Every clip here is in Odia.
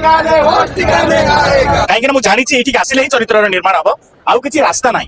कहीं मुझे जानी ये आसिले ही चरित्र निर्माण हम आउ कि रास्ता ना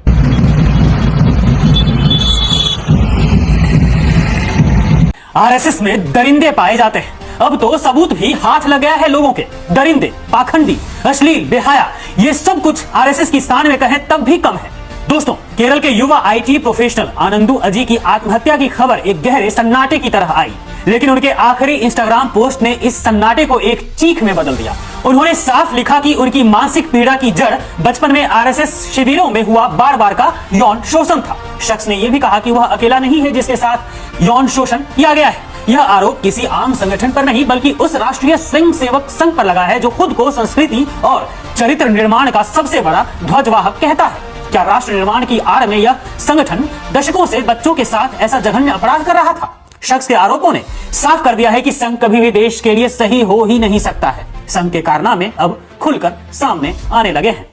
आरएसएस में दरिंदे पाए जाते हैं। अब तो सबूत भी हाथ लग गया है लोगों के। दरिंदे, पाखंडी, अश्लील, बेहया, ये सब कुछ आरएसएस की स्थान में कहें तब भी कम है। दोस्तों, केरल के युवा आईटी प्रोफेशनल आनंदू अजी की आत्महत्या की खबर एक गहरे सन्नाटे की तरह आई, लेकिन उनके आखिरी इंस्टाग्राम पोस्ट ने इस सन्नाटे को एक चीख में बदल दिया। उन्होंने साफ लिखा कि उनकी मानसिक पीड़ा की जड़ बचपन में आरएसएस शिविरों में हुआ बार बार का यौन शोषण था। शख्स ने यह भी कहा कि वह अकेला नहीं है जिसके साथ यौन शोषण किया गया है। यह आरोप किसी आम संगठन पर नहीं बल्कि उस राष्ट्रीय स्वयंसेवक संघ पर लगा है जो खुद को संस्कृति और चरित्र निर्माण का सबसे बड़ा ध्वजवाहक कहता है। क्या राष्ट्र निर्माण की आड़ में यह संगठन दशकों से बच्चों के साथ ऐसा जघन्य अपराध कर रहा था? शख्स के आरोपों ने साफ कर दिया है कि संघ कभी भी देश के लिए सही हो ही नहीं सकता है। संघ के कारनामे अब खुलकर सामने आने लगे हैं।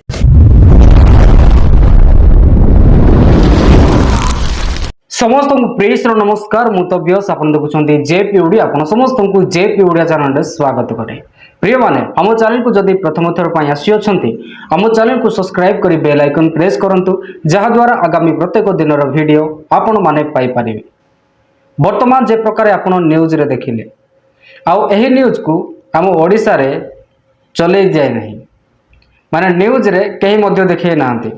समस्त प्रेस नमस्कार मुतव्यस आपन देखुछन्ती जेपी ओडिया आपन समस्त को जेपी ओडिया चैनल रे स्वागत करे। प्रिय माने हम चैनल को जदि प्रथम थर पई आसी अछन्ती हम चैनल को सब्सक्राइब करी बेल आइकन प्रेस करंतु जहा द्वारा आगामी प्रत्येक दिन रो वीडियो आपन माने पाई परिबे। वर्तमान जे प्रकार आपन न्यूज रे देखिले आउ एही न्यूज को हम ओडिसा रे चले जाय नहीं, माने न्यूज रे कहीं मध्य देखे नांती।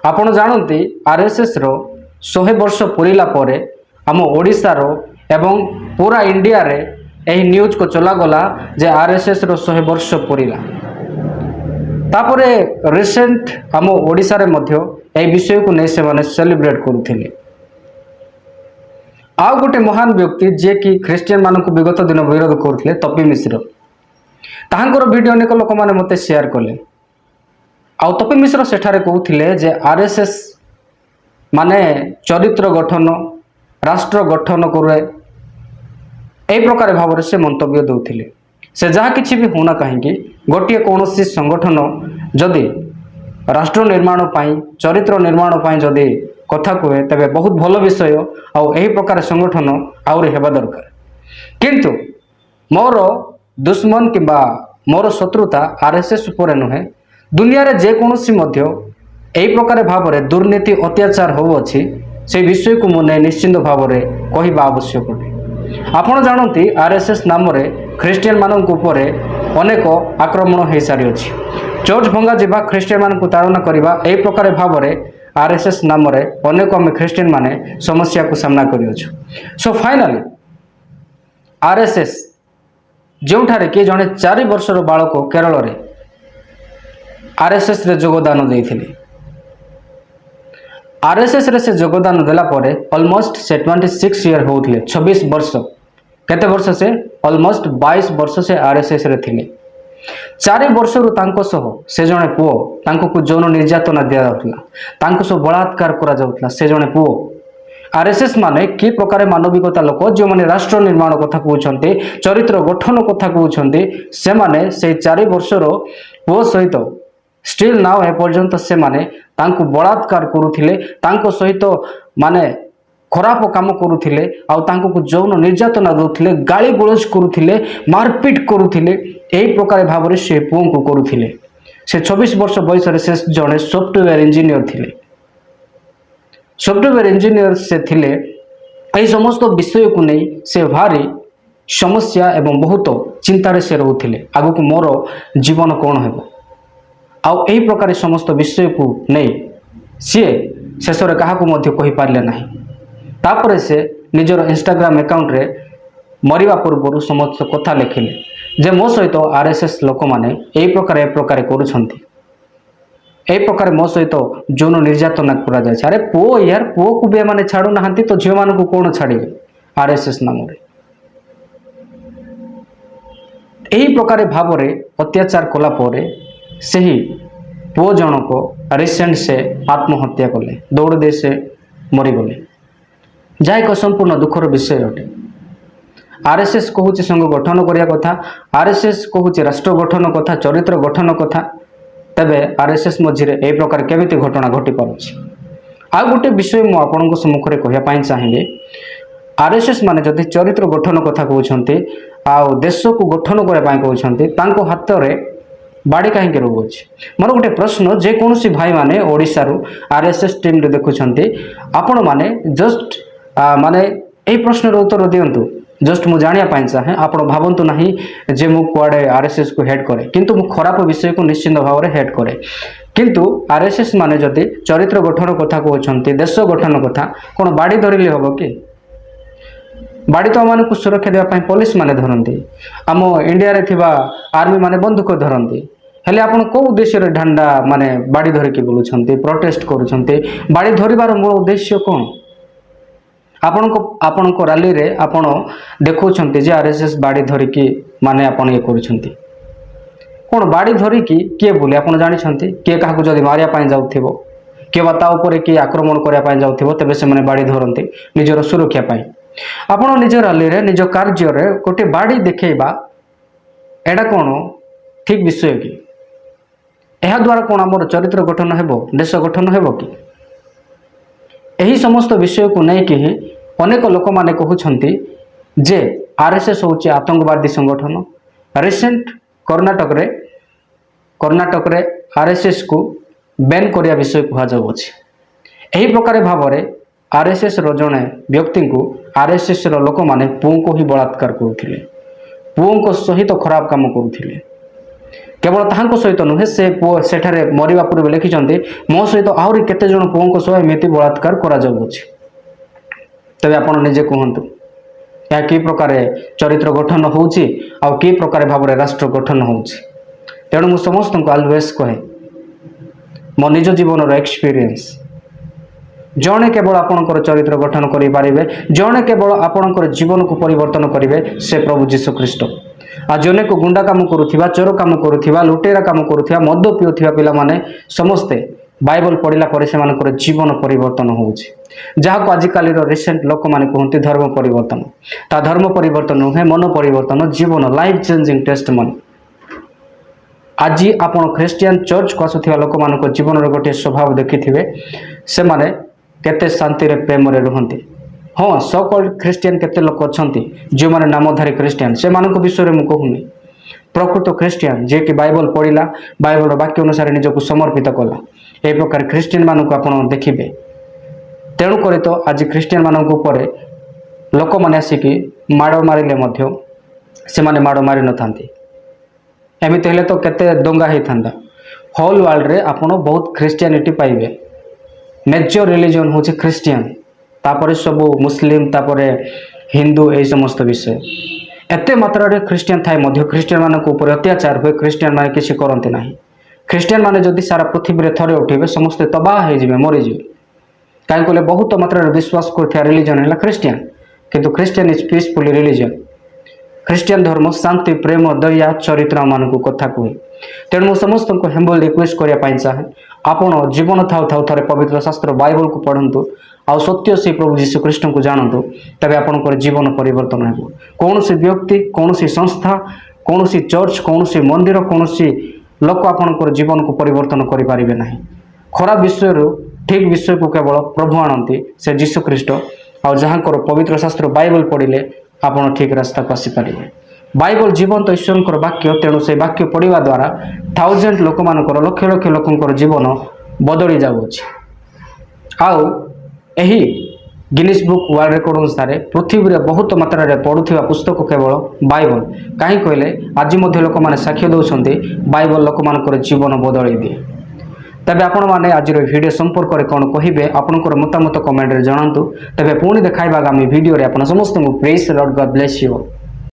आपन जानती आरएसएस रो 100 वर्ष पूरीला परे आम ओडिसा रो एवं पूरा इंडिया रे एही न्यूज को चला गला जे आरएसएस रो 100 वर्ष पूरीला। तापरे रिसेंट आम ओडिसा रे मध्य एही विषय को नै से माने सेलिब्रेट करूथिले। आउ गोटे महान व्यक्ति जे कि ख्रिस्टियन मानक विगत दिन विरोध करथिले तपी मिश्र, ताहांकर वीडियो अनेक लोक माने मते शेयर कले। आउ तपी मिश्र सेठारे कहउथिले जे आरएसएस माने चरित्र गठन राष्ट्र गठन करे ए प्रकार भाव से मंतव्य देउथिले। से जहा किछि भी होना कहीं गोटे कौन संगठन जदि राष्ट्र निर्माण पाई चरित्र निर्माण पाई जदि कथा कहे तबे बहुत भल विषय आउ एही प्रकार संगठन आउरी हेबा दरकार। किंतु मोर दुश्मन किंबा मोर शत्रुता आरएसएस उपर नुहे, दुनिया रे जे कोनोसी मध्य एही प्रकार भाव में दुर्नीति अत्याचार होउछि से विषय को मुझे निश्चिंत भाव में कहवा आवश्यक अटे। आपण जानती आरएसएस नाम रे ख्रिस्टियन मानक उपरे अनेक आक्रमण हो सारी अछि। चर्च भंगा जिबा ख्रिस्टियन मानक ताड़ना करबा एही प्रकार भाव में आरएसएस नाम रे अनेक आम ख्रिस्टियन माने समस्या को सामना करियछु। सो फाइनली आरएसएस जोठारे कि जने 4 वर्षर बालक केरल रे आरएसएस रे योगदान देइथिले। आरएसएस रे से योगदान देला परे ऑलमोस्ट से 26 ईयर होउथिले। 26 वर्ष केते वर्ष से ऑलमोस्ट 22 वर्ष से आरएसएस रे थिले। 4 वर्ष रु तांको सह से जने पुओ तांको को जौन निर्यातना दिया जाउथला, तांको सह बलात्कार करा जाउथला। से जने पुओ आरएसएस माने कि प्रकार मानविकता लोक जो माने राष्ट्र निर्माण कथा कहउछन्ते चरित्र गठन कथा कहउछन्ते से माने से 4 वर्ष रो पुओ सहित स्टिल नाउ ए पर्यंत से माने तांको बलात्कार करुथिले, तांको सहित माने खराब काम करुथिले आउ तांको को जौन निर्यातना दउथिले, गाली गलौज करुथिले, मारपीट करुथिले। एही प्रकार भाव में से पुओ को करुथिले। से 26 वर्ष बयस रे से जने सॉफ्टवेयर इंजीनियर थिले। सॉफ्टवेयर इंजीनियर से थिले। एही समस्त विषय को नहीं से भारी समस्या एवं बहुत चिंतार से रहउथिले आगु को मोर जीवन कौन हेबो। आउ एही प्रकार समस्त विषय को नहीं सी शेष में क्या कही पारे ना। तापर से निजर इंस्टाग्राम अकाउंट रे मरिबा पूर्व समस्त कथा लिखिले जे मो सहित आरएसएस लोक माने ए प्रकार करुछंती, ए प्रकार मो सहित जौन निर्यातना करा जाय। अरे पुओ यार पुओ को भी माने छाड़ू नाहंती तो झियो मान को कोन छाड़िबे आरएसएस नाम रे। एही प्रकार भाव रे अत्याचार कला परे सही पुओ जनक रिसेंट से आत्महत्या कले, दौड़ दे से मरीगले, जहाँ एक संपूर्ण दुखर विषय अटे। आरएसएस कहूँ संघ गठन करिया कथा, आरएसएस कहूँ राष्ट्र गठन कथा, चरित्र गठन कथा, तेबे आरएसएस मझिरे ए प्रकार केमिति घटना घटी पारुछि। आ गोटे विषय मु आपनक सम्मुख रे कहिया पाई चाहिबे। आरएसएस माने जदि चरित्र गठन कथा कहउछन्ते ଆଉ ଦେଶକୁ ଗଠନ କରିବା ପାଇଁ କହୁଛନ୍ତି ତାଙ୍କ ହାତରେ ବାଡ଼ି କାହିଁକି ରହୁଅଛି? ମୋର ଗୋଟେ ପ୍ରଶ୍ନ, ଯେକୌଣସି ଭାଇମାନେ ଓଡ଼ିଶାରୁ RSS ଟିମ୍ରେ ଦେଖୁଛନ୍ତି, ଆପଣମାନେ ଜଷ୍ଟ ମାନେ ଏହି ପ୍ରଶ୍ନର ଉତ୍ତର ଦିଅନ୍ତୁ। ଜଷ୍ଟ ମୁଁ ଜାଣିବା ପାଇଁ ଚାହେଁ। ଆପଣ ଭାବନ୍ତୁ ନାହିଁ ଯେ ମୁଁ କୁଆଡ଼େ RSSକୁ ହେଡ୍ କରେ, କିନ୍ତୁ ମୁଁ ଖରାପ ବିଷୟକୁ ନିଶ୍ଚିନ୍ତ ଭାବରେ ହେଡ୍ କରେ। କିନ୍ତୁ RSS ମାନେ ଯଦି ଚରିତ୍ର ଗଠନ କଥା କହୁଛନ୍ତି, ଦେଶ ଗଠନ କଥା, କ'ଣ ବାଡ଼ି ଧରିଲେ ହେବ କି? ବାଡ଼ି ତ ଆମମାନଙ୍କୁ ସୁରକ୍ଷା ଦେବା ପାଇଁ ପୋଲିସ ମାନେ ଧରନ୍ତି, ଆମ ଇଣ୍ଡିଆରେ ଥିବା ଆର୍ମି ମାନେ ବନ୍ଧୁକ ଧରନ୍ତି। ହେଲେ ଆପଣ କେଉଁ ଉଦ୍ଦେଶ୍ୟରେ ଢାଣ୍ଡା ମାନେ ବାଡ଼ି ଧରିକି ବୁଲୁଛନ୍ତି, ପ୍ରୋଟେଷ୍ଟ କରୁଛନ୍ତି? ବାଡ଼ି ଧରିବାର ମୂଳ ଉଦ୍ଦେଶ୍ୟ କ'ଣ? ଆପଣଙ୍କ ରାଲିରେ ଆପଣ ଦେଖାଉଛନ୍ତି ଯେ RSS ବାଡ଼ି ଧରିକି ମାନେ ଆପଣ ଇଏ କରୁଛନ୍ତି। କ'ଣ ବାଡ଼ି ଧରିକି କିଏ ବୁଲେ ଆପଣ ଜାଣିଛନ୍ତି? କିଏ କାହାକୁ ଯଦି ମାରିବା ପାଇଁ ଯାଉଥିବ, କିଏ ବା ତା ଉପରେ କିଏ ଆକ୍ରମଣ କରିବା ପାଇଁ ଯାଉଥିବ, ତେବେ ସେମାନେ ବାଡ଼ି ଧରନ୍ତି ନିଜର ସୁରକ୍ଷା ପାଇଁ। ଆପଣ ନିଜ ରାଲିରେ ନିଜ କାର୍ଯ୍ୟରେ ଗୋଟେ ବାଡ଼ି ଦେଖେଇବା, ଏଇଟା କ'ଣ ଠିକ ବିଷୟ କି? ଏହା ଦ୍ୱାରା କ'ଣ ଆମର ଚରିତ୍ର ଗଠନ ହେବ, ଦେଶ ଗଠନ ହେବ କି? ଏହି ସମସ୍ତ ବିଷୟକୁ ନେଇକି ହିଁ ଅନେକ ଲୋକମାନେ କହୁଛନ୍ତି ଯେ RSS ହେଉଛି ଆତଙ୍କବାଦୀ ସଂଗଠନ। ରିସେଣ୍ଟ କର୍ଣ୍ଣାଟକରେ RSSକୁ ବ୍ୟାନ୍ କରିବା ବିଷୟ କୁହାଯାଉଅଛି। ଏହି ପ୍ରକାର ଭାବରେ RSSର ଜଣେ ବ୍ୟକ୍ତିଙ୍କୁ RSSର ଲୋକମାନେ ପୁଅଙ୍କୁ ହିଁ ବଳାତ୍କାର କରୁଥିଲେ, ପୁଅଙ୍କ ସହିତ ଖରାପ କାମ କରୁଥିଲେ। କେବଳ ତାହାଙ୍କ ସହିତ ନୁହେଁ, ସେ ପୁଅ ସେଠାରେ ମରିବା ପୂର୍ବେ ଲେଖିଛନ୍ତି, ମୋ ସହିତ ଆହୁରି କେତେଜଣ ପୁଅଙ୍କ ସହ ଏମିତି ବଳାତ୍କାର କରାଯାଉଅଛି। ତେବେ ଆପଣ ନିଜେ କୁହନ୍ତୁ, ଏହା କି ପ୍ରକାର ଚରିତ୍ର ଗଠନ ହେଉଛି ଆଉ କି ପ୍ରକାର ଭାବରେ ରାଷ୍ଟ୍ର ଗଠନ ହେଉଛି? ତେଣୁ ମୁଁ ସମସ୍ତଙ୍କୁ ଆଲୱେଜ୍ କହେ, ମୋ ନିଜ ଜୀବନର ଏକ୍ସପିରିଏନ୍ସ, ଜଣେ କେବଳ ଆପଣଙ୍କର ଚରିତ୍ର ଗଠନ କରିପାରିବେ, ଜଣେ କେବଳ ଆପଣଙ୍କର ଜୀବନକୁ ପରିବର୍ତ୍ତନ କରିବେ, ସେ ପ୍ରଭୁ ଯୀଶୁଖ୍ରୀଷ୍ଟ। ଆଜି ଅନେକ ଗୁଣ୍ଡା କାମ କରୁଥିବା, ଚୋର କାମ କରୁଥିବା, ଲୁଟେରା କାମ କରୁଥିବା, ମଦ ପିଉଥିବା ପିଲାମାନେ ସମସ୍ତେ ବାଇବଲ ପଢ଼ିଲା ପରେ ସେମାନଙ୍କର ଜୀବନ ପରିବର୍ତ୍ତନ ହେଉଛି, ଯାହାକୁ ଆଜିକାଲିର ରିସେଣ୍ଟ ଲୋକମାନେ କୁହନ୍ତି ଧର୍ମ ପରିବର୍ତ୍ତନ। ତା ଧର୍ମ ପରିବର୍ତ୍ତନ ନୁହେଁ, ମନ ପରିବର୍ତ୍ତନ, ଜୀବନ, ଲାଇଫ ଚେଞ୍ଜିଂ ଟେଷ୍ଟମନି। ଆଜି ଆପଣ ଖ୍ରୀଷ୍ଟିଆନ ଚର୍ଚ୍ଚକୁ ଆସୁଥିବା ଲୋକମାନଙ୍କ ଜୀବନର ଗୋଟିଏ ସ୍ୱଭାବ ଦେଖିଥିବେ, ସେମାନେ କେତେ ଶାନ୍ତିରେ ପ୍ରେମରେ ରୁହନ୍ତି। ହଁ, ସୋ କଲ୍ଡ ଖ୍ରୀଷ୍ଟିଆନ କେତେ ଲୋକ ଅଛନ୍ତି ଯେଉଁମାନେ ନାମଧାରୀ ଖ୍ରୀଷ୍ଟିଆନ, ସେମାନଙ୍କ ବିଷୟରେ ମୁଁ କହୁନି। ପ୍ରକୃତ ଖ୍ରୀଷ୍ଟିଆନ ଯିଏକି ବାଇବଲ ପଢ଼ିଲା, ବାଇବଲର ବାକ୍ୟ ଅନୁସାରେ ନିଜକୁ ସମର୍ପିତ କଲା, ଏହି ପ୍ରକାର ଖ୍ରୀଷ୍ଟିଆନ ମାନଙ୍କୁ ଆପଣ ଦେଖିବେ। ତେଣୁକରି ତ ଆଜି ଖ୍ରୀଷ୍ଟିଆନ ମାନଙ୍କ ଉପରେ ଲୋକମାନେ ଆସିକି ମାଡ଼ ମାରିଲେ ମଧ୍ୟ ସେମାନେ ମାଡ଼ ମାରିନଥାନ୍ତି। ଏମିତି ହେଲେ ତ କେତେ ଦଙ୍ଗା ହେଇଥାନ୍ତା। ହୋଲ୍ ୱାର୍ଲଡରେ ଆପଣ ବହୁତ ଖ୍ରୀଷ୍ଟିଆନିଟି ପାଇବେ। ମେଜର ରିଲିଜନ ହେଉଛି ଖ୍ରୀଷ୍ଟିଆନ, ତାପରେ ସବୁ ମୁସଲିମ, ତାପରେ ହିନ୍ଦୁ, ଏହି ସମସ୍ତ ବିଷୟ। ଏତେ ମାତ୍ରାରେ ଖ୍ରୀଷ୍ଟିଆନ ଥାଏ ମଧ୍ୟ ଖ୍ରୀଷ୍ଟିଆନ ମାନଙ୍କ ଉପରେ ଅତ୍ୟାଚାର ହୁଏ, ଖ୍ରୀଷ୍ଟିଆନ ମାନେ କିଛି କରନ୍ତି ନାହିଁ। ଖ୍ରୀଷ୍ଟିଆନ ମାନେ ଯଦି ସାରା ପୃଥିବୀରେ ଥରେ ଉଠିବେ, ସମସ୍ତେ ତବାହ ହେଇଯିବେ, ମରିଯିବେ। କାହିଁକି କହିଲେ ବହୁତ ମାତ୍ରାରେ ବିଶ୍ୱାସ କରୁଥିବା ରିଲିଜନ ହେଲା ଖ୍ରୀଷ୍ଟିଆନ, କିନ୍ତୁ Christian is peaceful religion. Christian ଧର୍ମ ଶାନ୍ତି, ପ୍ରେମ, ଦୟା, ଚରିତ୍ର ମାନଙ୍କୁ କଥା କୁହେ। ତେଣୁ ମୁଁ ସମସ୍ତଙ୍କୁ ହମ୍ବଲ ରିକ୍ୱେଷ୍ଟ କରିବା ପାଇଁ ଚାହେଁ, ଆପଣ ଜୀବନ ଥାଉ ଥାଉ ଥରେ ପବିତ୍ର ଶାସ୍ତ୍ର ବାଇବଲକୁ ପଢ଼ନ୍ତୁ ଆଉ ସତ୍ୟ ସେଇ ପ୍ରଭୁ ଯୀଶୁଖ୍ରୀଷ୍ଟଙ୍କୁ ଜାଣନ୍ତୁ, ତେବେ ଆପଣଙ୍କର ଜୀବନ ପରିବର୍ତ୍ତନ ହେବ। କୌଣସି ବ୍ୟକ୍ତି, କୌଣସି ସଂସ୍ଥା, କୌଣସି ଚର୍ଚ୍ଚ, କୌଣସି ମନ୍ଦିର, କୌଣସି ଲୋକ ଆପଣଙ୍କର ଜୀବନକୁ ପରିବର୍ତ୍ତନ କରିପାରିବେ ନାହିଁ। ଖରାପ ବିଷୟରୁ ଠିକ ବିଷୟକୁ କେବଳ ପ୍ରଭୁ ଆଣନ୍ତି, ସେ ଯୀଶୁଖ୍ରୀଷ୍ଟ। ଆଉ ଯାହାଙ୍କର ପବିତ୍ର ଶାସ୍ତ୍ର ବାଇବଲ ପଢ଼ିଲେ ଆପଣ ଠିକ ରାସ୍ତାକୁ ଆସିପାରିବେ। ବାଇବଲ ଜୀବନ୍ତ ଈଶ୍ୱରଙ୍କର ବାକ୍ୟ, ତେଣୁ ସେ ବାକ୍ୟ ପଢ଼ିବା ଦ୍ୱାରା ଥାଉଜେଣ୍ଡ ଲୋକମାନଙ୍କର, ଲକ୍ଷ ଲକ୍ଷ ଲୋକଙ୍କର ଜୀବନ ବଦଳି ଯାଉଅଛି। ଆଉ ଏହି ଗିନିସ୍ ବୁକ୍ ୱାର୍ଲଡ ରେକର୍ଡ ଅନୁସାରେ ପୃଥିବୀରେ ବହୁତ ମାତ୍ରାରେ ପଢ଼ୁଥିବା ପୁସ୍ତକ କେବଳ ବାଇବଲ। କାହିଁକି କହିଲେ ଆଜି ମଧ୍ୟ ଲୋକମାନେ ସାକ୍ଷ୍ୟ ଦେଉଛନ୍ତି ବାଇବଲ ଲୋକମାନଙ୍କର ଜୀବନ ବଦଳେଇ ଦିଏ। ତେବେ ଆପଣମାନେ ଆଜିର ଭିଡ଼ିଓ ସମ୍ପର୍କରେ କ'ଣ କହିବେ, ଆପଣଙ୍କର ମତାମତ କମେଣ୍ଟରେ ଜଣାନ୍ତୁ। ତେବେ ପୁଣି ଦେଖାଇବା ଆଗାମୀ ଭିଡ଼ିଓରେ। ଆପଣ ସମସ୍ତଙ୍କୁ ପ୍ରେଜ୍ ଦ ଲର୍ଡ, ଗଡ୍ ବ୍ଲେସ୍ ୟୁ।